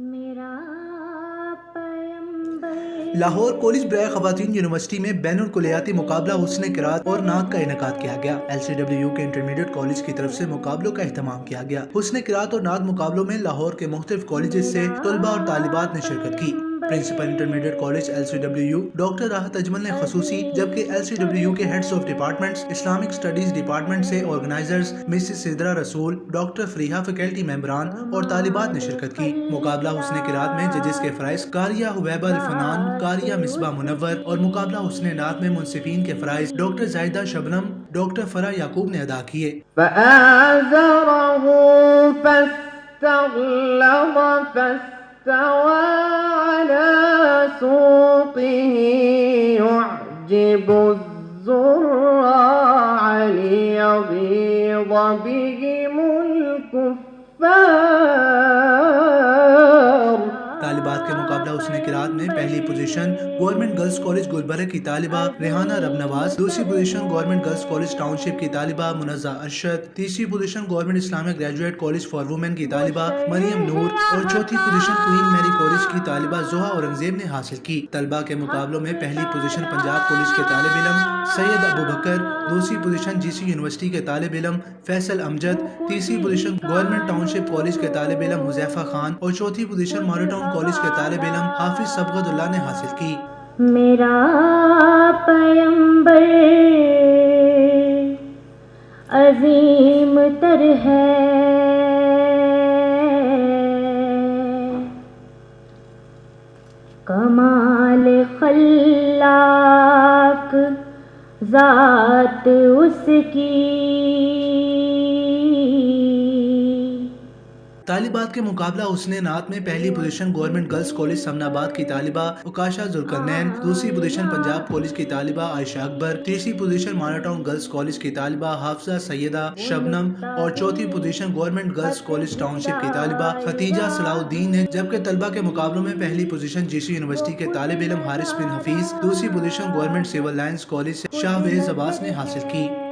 میرا پیمبر لاہور کالج برائے خواتین یونیورسٹی میں بین الکلیاتی مقابلہ حسن قرات اور نعت کا انعقاد کیا گیا۔ LCWU کے انٹرمیڈیٹ کالج کی طرف سے مقابلوں کا اہتمام کیا گیا۔ حسن قرات اور نعت مقابلوں میں لاہور کے مختلف کالجز سے طلباء اور طالبات نے شرکت کی۔ Principal intermediate college LCWU doctor Rahat Ajmal نے خصوصی، جبکہ LCWU کے heads of departments, Islamic studies department سے organizers Mrs Sidra Rasool, doctor Fariha faculty ممبران اور طالبات نے شرکت کی۔ مقابلہ حسن قرات میں ججز کے فرائض قاریہ حبیبہ الفنان، قاریہ مصباح منور اور مقابلہ حسن نعت میں منصفین کے فرائض ڈاکٹر زاہدہ شبنم، ڈاکٹر فرح یعقوب نے ادا کیے۔ فآزره فاستغلظ فاستوى على سوقه يعجب الزراع ليغيظ بهم الكفار۔ طالبات کے مقابلہ حسن قرات میں پہلی position government girls college Gulberg کی طالبہ ریحانہ ربنواز، دوسری position government girls college township کی طالبہ منزہ ارشد، تیسری position government Islamic graduate college for women کی طالبہ مریم نور اور چوتھی پوزیشن کوئین میری کالج کی طالبہ زحا اورنگزیب نے حاصل کی۔ طلبہ کے مقابلوں میں پہلی پوزیشن پنجاب کالج کے طالب علم سید ابوبکر، دوسری پوزیشن GC یونیورسٹی کے طالب علم فیصل امجد، تیسری پوزیشن گورنمنٹ ٹاؤن شپ کالج کے طالب علم حذیفہ خان اور چوتھی پوزیشن ماڈل ٹاؤن کالج کے طالب علم حافظ صبغت اللہ نے حاصل کی۔ میرا پیمبر عظیم تر ہے، کمال خلاق ذات اس کی۔ طالبات کے مقابلہ حسن نعت میں پہلی پوزیشن گورنمنٹ گرلز کالج سمن آباد کی طالبہ اکاشا ذوالقرنین، دوسری پوزیشن پنجاب کالج کی طالبہ عائشہ اکبر، تیسری position model town girls college کی طالبہ حافظہ سیدہ شبنم اور چوتھی position government girls college township کی طالبہ ختیجہ صلاح الدین نے، جبکہ طلبہ کے مقابلوں میں پہلی پوزیشن GC یونیورسٹی کے طالب علم حارث بن حفیظ، دوسری position government civil lines college سے شاہ ویز عباس نے حاصل کی۔